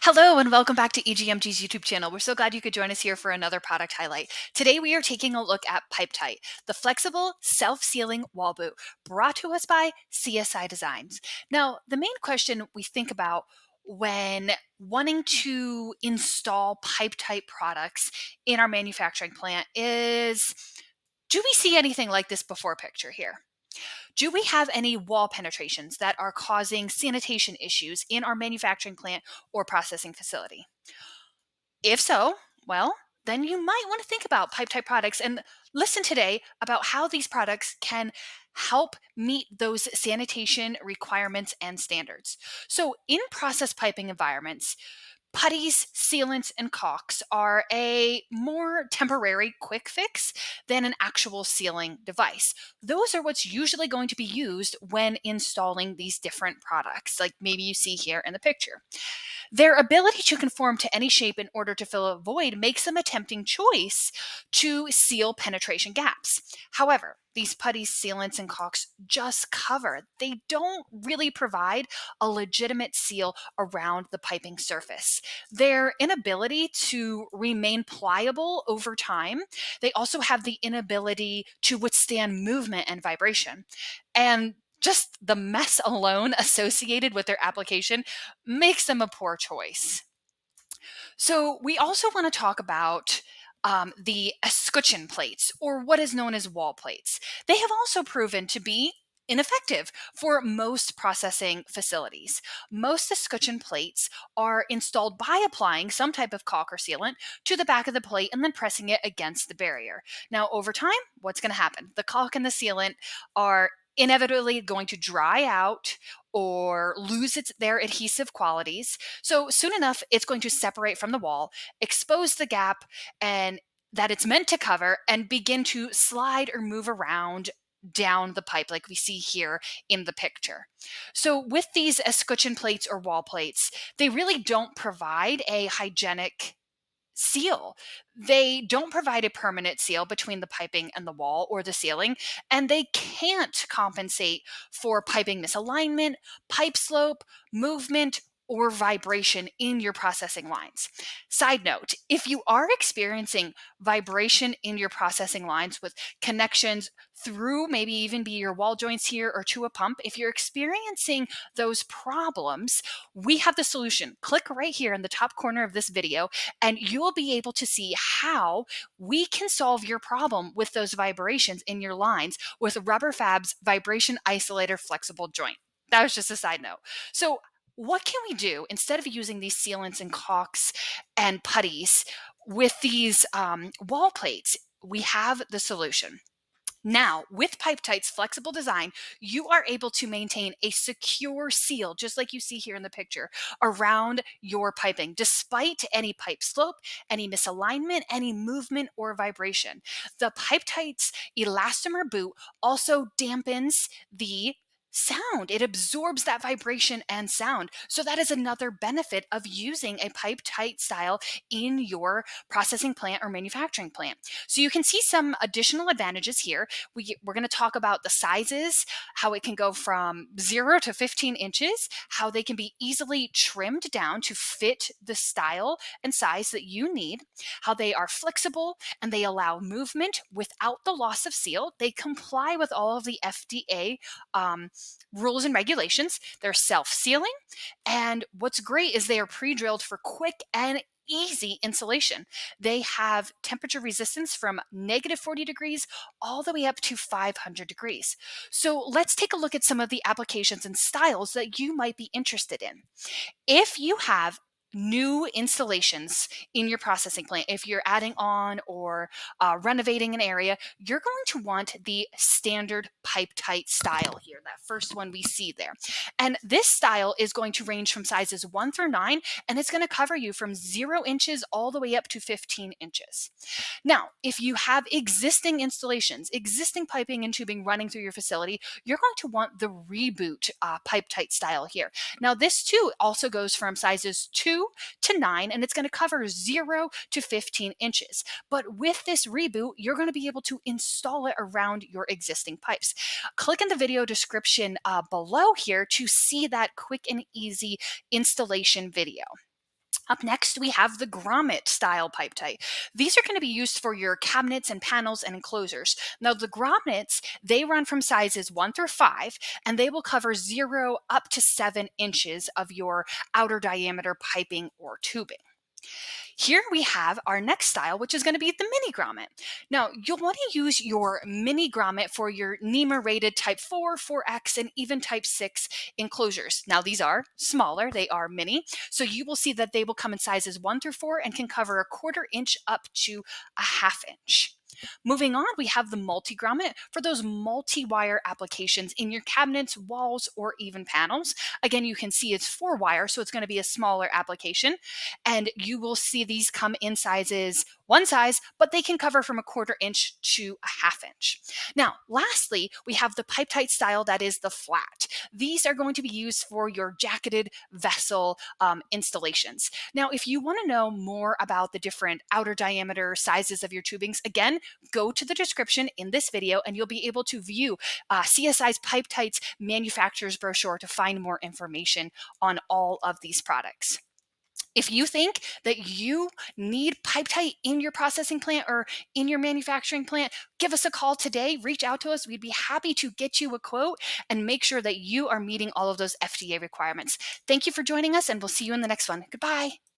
Hello and welcome back to EGMG's YouTube channel. We're so glad you could join us here for another product highlight. Today we are taking a look at Pipetite, the flexible self-sealing wall boot brought to us by CSI Designs. Now, the main question we think about when wanting to install Pipetite products in our manufacturing plant is, do we see anything like this before picture here? Do we have any wall penetrations that are causing sanitation issues in our manufacturing plant or processing facility? If so, well, then you might want to think about pipe type products and listen today about how these products can help meet those sanitation requirements and standards. So, in process piping environments, putties, sealants, and caulks are a more temporary quick fix than an actual sealing device. Those are what's usually going to be used when installing these different products, like maybe you see here in the picture. Their ability to conform to any shape in order to fill a void makes them a tempting choice to seal penetration gaps. However, these putties, sealants, and caulks just cover. They don't really provide a legitimate seal around the piping surface. Their inability to remain pliable over time, they also have the inability to withstand movement and vibration. And just the mess alone associated with their application makes them a poor choice. So we also want to talk about the escutcheon plates, or what is known as wall plates. They have also proven to be ineffective for most processing facilities. Most escutcheon plates are installed by applying some type of caulk or sealant to the back of the plate and then pressing it against the barrier. Now, over time, what's going to happen? The caulk and the sealant are inevitably going to dry out or lose their adhesive qualities. So soon enough, it's going to separate from the wall, expose the gap and that it's meant to cover, and begin to slide or move around down the pipe like we see here in the picture. So with these escutcheon plates or wall plates, they really don't provide a hygienic seal. They don't provide a permanent seal between the piping and the wall or the ceiling, and they can't compensate for piping misalignment, pipe slope, movement, or vibration in your processing lines. Side note, if you are experiencing vibration in your processing lines with connections through maybe even be your wall joints here or to a pump, if you're experiencing those problems, we have the solution. Click right here in the top corner of this video and you'll be able to see how we can solve your problem with those vibrations in your lines with Rubber Fab's Vibration Isolator Flexible Joint. That was just a side note. So what can we do instead of using these sealants and caulks and putties with these wall plates? We have the solution. Now, with Pipetite's flexible design, you are able to maintain a secure seal, just like you see here in the picture, around your piping, despite any pipe slope, any misalignment, any movement or vibration. The Pipetite's elastomer boot also dampens the sound. It absorbs that vibration and sound. So that is another benefit of using a pipe tight style in your processing plant or manufacturing plant. So you can see some additional advantages here. We're going to talk about the sizes, how it can go from 0 to 15 inches, how they can be easily trimmed down to fit the style and size that you need, how they are flexible and they allow movement without the loss of seal. They comply with all of the FDA rules and regulations. They're self-sealing, and what's great is they are pre-drilled for quick and easy installation. They have temperature resistance from -40 degrees all the way up to 500 degrees. So let's take a look at some of the applications and styles that you might be interested in. If you have new installations in your processing plant, if you're adding on or renovating an area, you're going to want the standard pipe tight style here, that first one we see there. And this style is going to range from sizes 1 through 9, and it's going to cover you from 0 inches all the way up to 15 inches. Now, if you have existing installations, existing piping and tubing running through your facility, you're going to want the reboot pipe tight style here. Now, this too also goes from sizes 2 to 9, and it's going to cover 0 to 15 inches. But with this reboot, you're going to be able to install it around your existing pipes. Click in the video description below here to see that quick and easy installation video. Up next, we have the grommet style pipe tight. These are going to be used for your cabinets and panels and enclosures. Now, the grommets, they run from sizes 1 through 5, and they will cover 0 up to 7 inches of your outer diameter piping or tubing. Here we have our next style, which is going to be the mini grommet. Now, you'll want to use your mini grommet for your NEMA rated type 4, 4X, and even type 6 enclosures. Now, these are smaller, they are mini. So you will see that they will come in sizes 1 through 4 and can cover a 1/4 inch up to a 1/2 inch. Moving on, we have the multi grommet for those multi wire applications in your cabinets, walls, or even panels. Again, you can see it's 4 wire, so it's going to be a smaller application. And you will see these come in sizes one size, but they can cover from a 1/4 inch to a 1/2 inch. Now, lastly, we have the pipe tight style that is the flat. These are going to be used for your jacketed vessel installations. Now, if you want to know more about the different outer diameter sizes of your tubings, again, go to the description in this video and you'll be able to view CSI's Pipe Tights manufacturer's brochure to find more information on all of these products. If you think that you need pipe tight in your processing plant or in your manufacturing plant, give us a call today. Reach out to us. We'd be happy to get you a quote and make sure that you are meeting all of those FDA requirements. Thank you for joining us, and we'll see you in the next one. Goodbye.